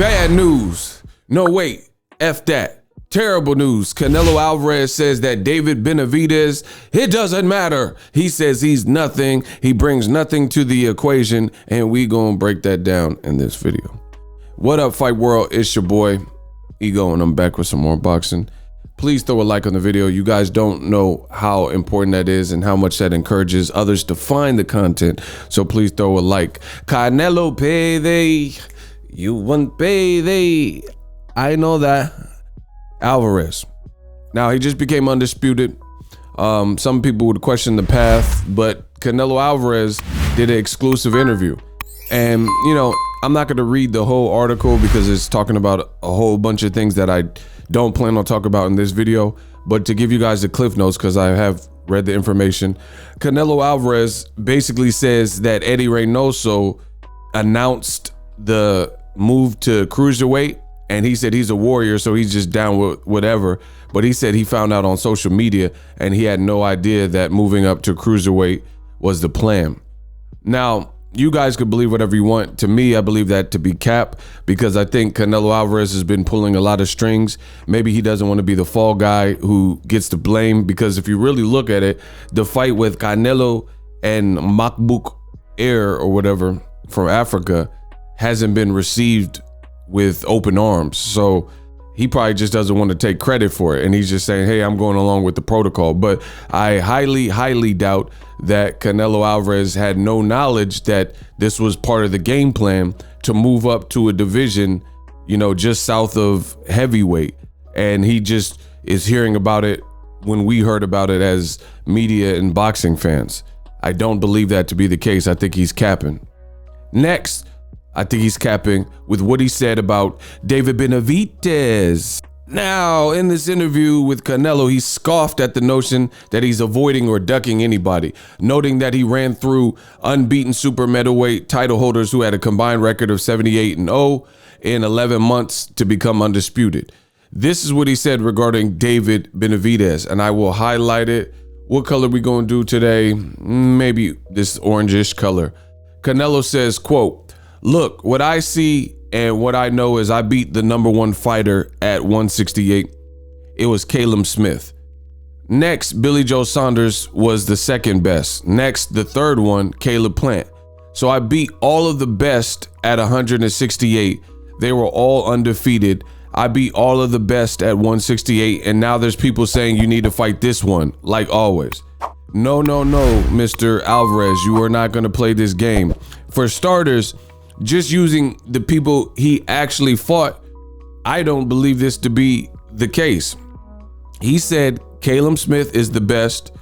Bad news. No, wait. F that. Terrible news. Canelo Alvarez says that David Benavidez, it doesn't matter. He says he's nothing. He brings nothing to the equation, and we gonna break that down in this video. What up, Fight World? It's your boy, Ego, and I'm back with some more boxing. Please throw a like on the video. You guys don't know how important that is and how much that encourages others to find the content. So please throw a like. Canelo payday. You want payday. I know that. Alvarez. Now, he just became undisputed. Some people would question the path, but Canelo Alvarez did an exclusive interview. And, you know, I'm not going to read the whole article because it's talking about a whole bunch of things that I don't plan on talking about in this video. But to give you guys the cliff notes, because I have read the information, Canelo Alvarez basically says that Eddie Reynoso announced the move to cruiserweight. And he said he's a warrior, so he's just down with whatever. But he said he found out on social media and he had no idea that moving up to cruiserweight was the plan. Now, you guys could believe whatever you want. To me, I believe that to be cap because I think Canelo Alvarez has been pulling a lot of strings. Maybe he doesn't want to be the fall guy who gets the blame, because if you really look at it, the fight with Canelo and Makbouk Air or whatever from Africa hasn't been received with open arms. So he probably just doesn't want to take credit for it. And he's just saying, hey, I'm going along with the protocol. But I highly doubt that Canelo Alvarez had no knowledge that this was part of the game plan to move up to a division, you know, just south of heavyweight. And he just is hearing about it when we heard about it as media and boxing fans. I don't believe that to be the case. I think he's capping. Next, I think he's capping with what he said about David Benavidez. Now, in this interview with Canelo, he scoffed at the notion that he's avoiding or ducking anybody, noting that he ran through unbeaten super middleweight title holders who had a combined record of 78-0 in 11 months to become undisputed. This is what he said regarding David Benavidez, and I will highlight it. What color we gonna do today? Maybe this orangish color. Canelo says, quote, "Look, what I see and what I know is I beat the #1 fighter at 168. It was Caleb Smith. Next, Billy Joe Saunders was the second best. Next, the third one, Caleb Plant. So I beat all of the best at 168. They were all undefeated. I beat all of the best at 168, and now there's people saying you need to fight this one, like always. No, Mr. Alvarez, you are not going to play this game. For starters, just using the people he actually fought, I don't believe this to be the case. He said Caleb Smith is the best,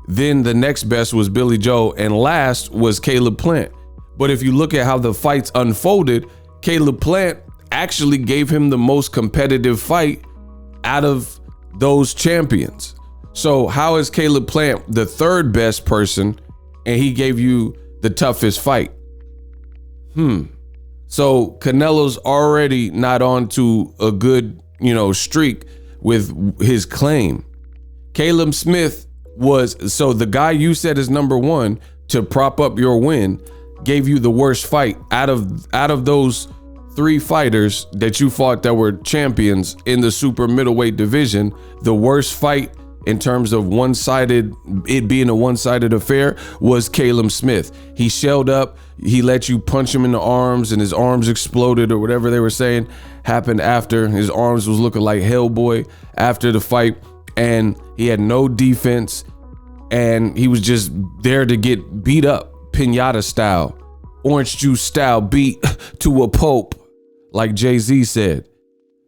then the next best was Billy Joe, and last was Caleb Plant. But if you look at how the fights unfolded, Caleb Plant actually gave him the most competitive fight out of those champions. So how is Caleb Plant the third best person and he gave you the toughest fight? So Canelo's already not on to a good, streak with his claim. Caleb Smith was, so the guy you said is #1 to prop up your win gave you the worst fight out of those 3 fighters that you fought that were champions in the super middleweight division. The worst fight in terms of it being a one-sided affair was Caleb Smith. He shelled up, he let you punch him in the arms and his arms exploded or whatever they were saying happened after. His arms was looking like Hellboy after the fight, and he had no defense and he was just there to get beat up, piñata style, orange juice style, beat to a pulp, like Jay-Z said.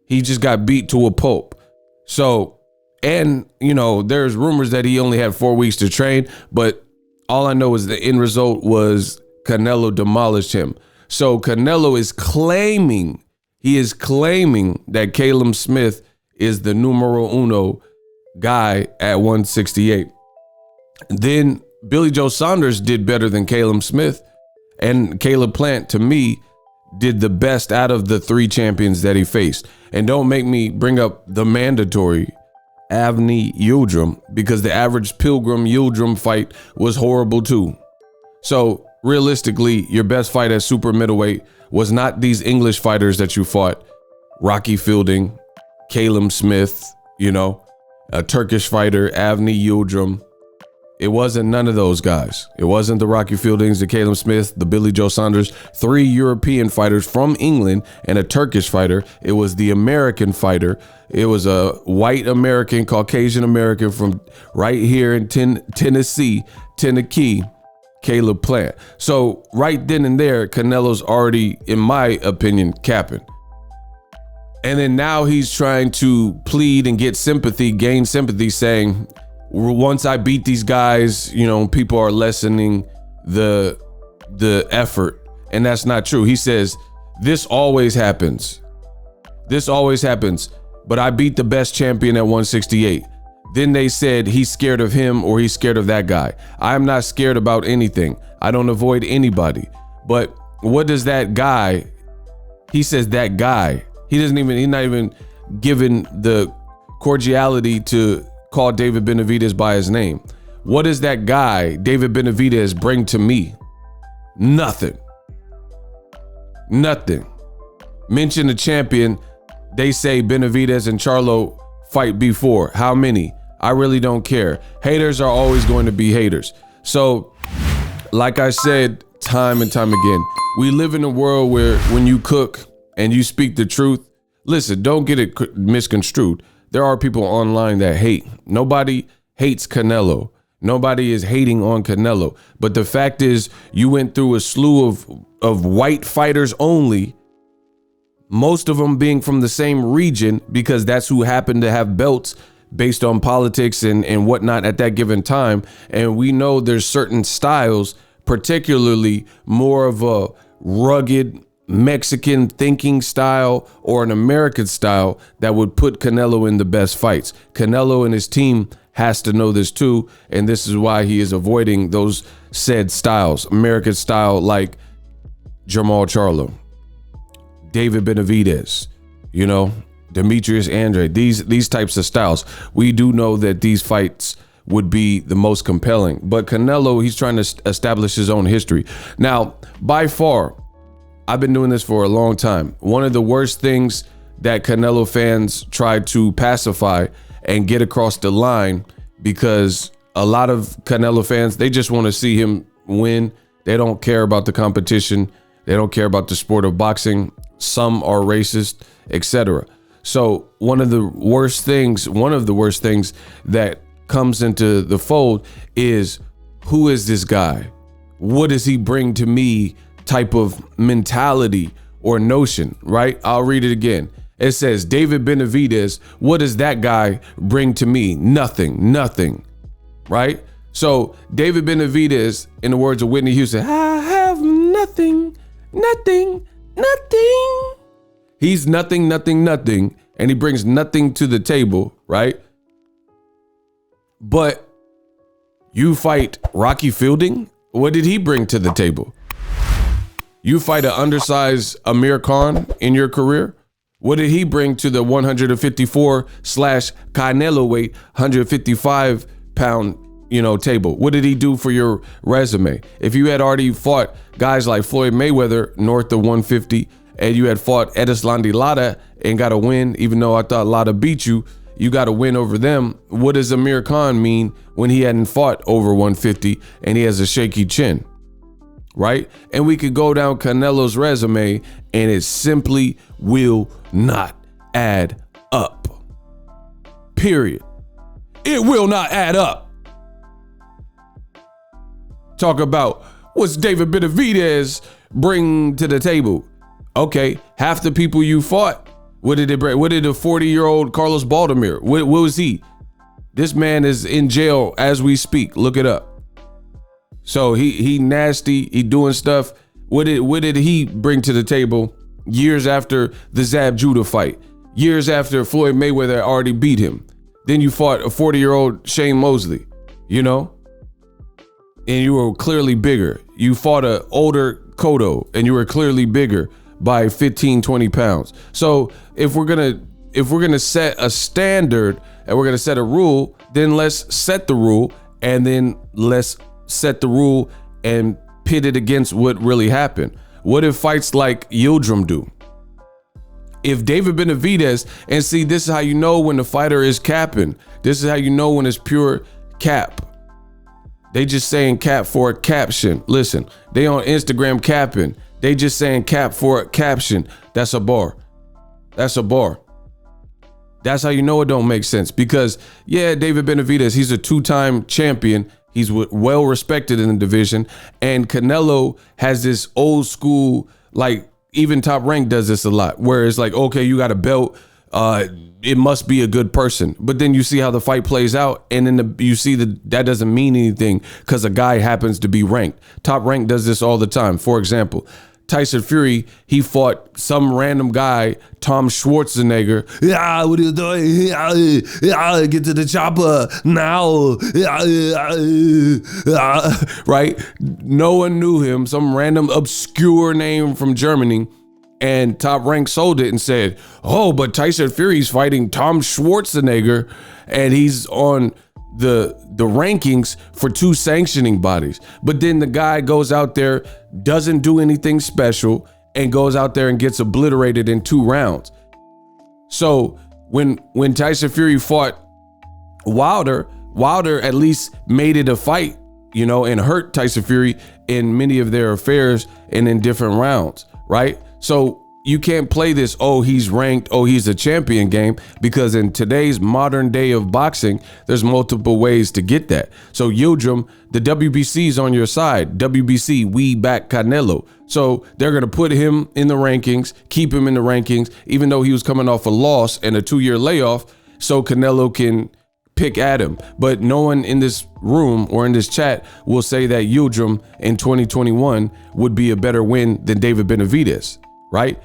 He just got beat to a pulp. So, and, there's rumors that he only had 4 weeks to train, but all I know is the end result was Canelo demolished him. So Canelo is claiming that Caleb Smith is the numero uno guy at 168. Then Billy Joe Saunders did better than Caleb Smith, and Caleb Plant, to me, did the best out of the 3 champions that he faced. And don't make me bring up the mandatory Avni Yildrim, because the average Pilgrim Yildrim fight was horrible too. So realistically, your best fight at super middleweight, was not these English fighters that you fought, Rocky Fielding, Caleb Smith, you know, a Turkish fighter, Avni Yildrim. It wasn't none of those guys. It wasn't the Rocky Fieldings, the Caleb Smith, the Billy Joe Saunders, 3 European fighters from England and a Turkish fighter. It was the American fighter. It was a white American, Caucasian American from right here in Tennessee, Caleb Plant. So right then and there, Canelo's already, in my opinion, capping. And then now he's trying to plead and get sympathy, gain sympathy, saying, once I beat these guys, you know, people are lessening the effort. And that's not true. He says, this always happens. This always happens. But I beat the best champion at 168. Then they said he's scared of him or he's scared of that guy. I'm not scared about anything. I don't avoid anybody. But what does that guy, he says that guy, he's not even given the cordiality to call David Benavidez by his name. What does that guy, David Benavidez, bring to me? Nothing. Nothing. Mention the champion. They say Benavidez and Charlo fight before. How many? I really don't care. Haters are always going to be haters. So, like I said, time and time again, we live in a world where when you cook and you speak the truth, listen, don't get it misconstrued. There are people online that hate. Nobody hates Canelo. Nobody is hating on Canelo. But the fact is, you went through a slew of white fighters only, most of them being from the same region because that's who happened to have belts based on politics and whatnot at that given time. And we know there's certain styles, particularly more of a rugged Mexican thinking style or an American style that would put Canelo in the best fights. Canelo and his team has to know this too, and this is why he is avoiding those said styles. American style like Jermall Charlo, David Benavidez, you know, Demetrius Andrade, these types of styles. We do know that these fights would be the most compelling, but Canelo, he's trying to establish his own history. Now, by far, I've been doing this for a long time. One of the worst things that Canelo fans try to pacify and get across the line, because a lot of Canelo fans, they just want to see him win. They don't care about the competition. They don't care about the sport of boxing. Some are racist, etc. So one of the worst things that comes into the fold is, who is this guy? What does he bring to me? Type of mentality or notion, right? I'll read it again. It says, David Benavidez, what does that guy bring to me? Nothing, right? So David Benavidez, in the words of Whitney Houston, I have nothing. He's nothing, and he brings nothing to the table, right? But you fight Rocky Fielding, what did he bring to the table? You fight an undersized Amir Khan in your career. What did he bring to the 154/Canelo weight, 155 pound, table? What did he do for your resume? If you had already fought guys like Floyd Mayweather north of 150, and you had fought Edeslandi Lara and got a win, even though I thought Lara beat you, you got a win over them. What does Amir Khan mean when he hadn't fought over 150 and he has a shaky chin? Right? And we could go down Canelo's resume and it simply will not add up. Period. It will not add up. Talk about what's David Benavidez bring to the table. Okay, half the people you fought, what did it bring? What did a 40-year-old Carlos Baldomir, what was he? This man is in jail as we speak. Look it up. So he nasty, he doing stuff. What did he bring to the table years after the Zab Judah fight? Years after Floyd Mayweather already beat him. Then you fought a 40-year-old Shane Mosley, and you were clearly bigger. You fought an older Cotto and you were clearly bigger by 15, 20 pounds. So if we're gonna set a standard and we're gonna set a rule, then let's set the rule, and then let's set the rule and pit it against what really happened. What if fights like Yildrim do? If David Benavidez, and see, this is how you know when the fighter is capping. This is how you know when it's pure cap. They just saying cap for a caption. Listen, they on Instagram capping. They just saying cap for a caption. That's a bar. That's a bar. That's how you know it don't make sense. Because, yeah, David Benavidez, he's a two-time champion. He's well respected in the division. And Canelo has this old school, like, even Top Rank does this a lot, where it's like, okay, you got a belt, it must be a good person. But then you see how the fight plays out, and then you see that doesn't mean anything because a guy happens to be ranked. Top Rank does this all the time. For example, Tyson Fury, he fought some random guy, Tom Schwarzenegger. Yeah, what are you doing? Yeah, get to the chopper now. Right? No one knew him, some random obscure name from Germany. And Top Rank sold it and said, oh, but Tyson Fury's fighting Tom Schwarzenegger, and he's on the rankings for 2 sanctioning bodies. But then the guy goes out there, doesn't do anything special, and goes out there and gets obliterated in 2 rounds. So when Tyson Fury fought Wilder at least made it a fight, you know, and hurt Tyson Fury in many of their affairs and in different rounds, right? So you can't play this, oh, he's ranked, oh, he's a champion game, because in today's modern day of boxing, there's multiple ways to get that. So Yildrim, the WBC is on your side. WBC, we back Canelo. So they're going to put him in the rankings, keep him in the rankings, even though he was coming off a loss and a 2-year layoff, so Canelo can pick at him. But no one in this room or in this chat will say that Yildrim in 2021 would be a better win than David Benavidez, right?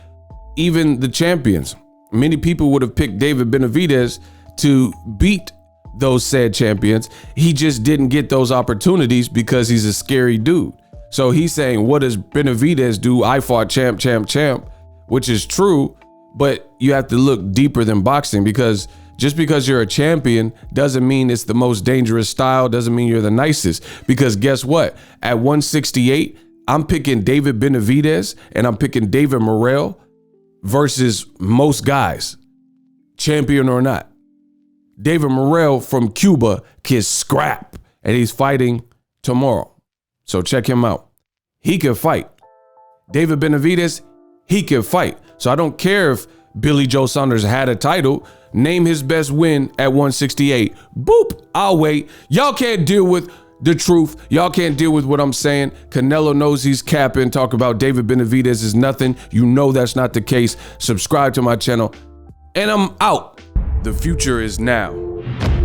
Even the champions, many people would have picked David Benavidez to beat those said champions. He just didn't get those opportunities because he's a scary dude. So he's saying, what does Benavidez do? I fought champ, which is true, but you have to look deeper than boxing, because just because you're a champion doesn't mean it's the most dangerous style, doesn't mean you're the nicest. Because guess what? At 168, I'm picking David Benavidez and I'm picking David Morrell versus most guys, champion or not. David Morrell from Cuba can scrap, and he's fighting tomorrow. So check him out. He can fight. David Benavidez, he can fight. So I don't care if Billy Joe Saunders had a title. Name his best win at 168. Boop, I'll wait. Y'all can't deal with the truth. Y'all can't deal with what I'm saying. Canelo knows he's capping. Talk about David Benavidez is nothing. You know that's not the case. Subscribe to my channel. And I'm out. The future is now.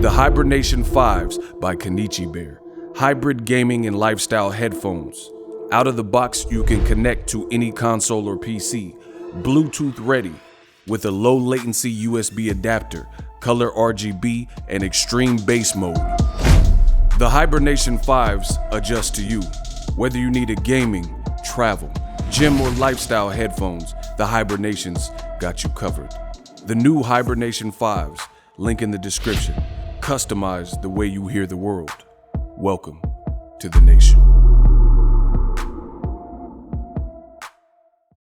The Hibernation 5s by Kenichi Bear. Hybrid gaming and lifestyle headphones. Out of the box, you can connect to any console or PC. Bluetooth ready with a low latency USB adapter, color RGB, and extreme bass mode. The Hibernation 5s adjust to you. Whether you need a gaming, travel, gym, or lifestyle headphones, the Hibernations got you covered. The new Hibernation 5s, link in the description. Customize the way you hear the world. Welcome to the nation.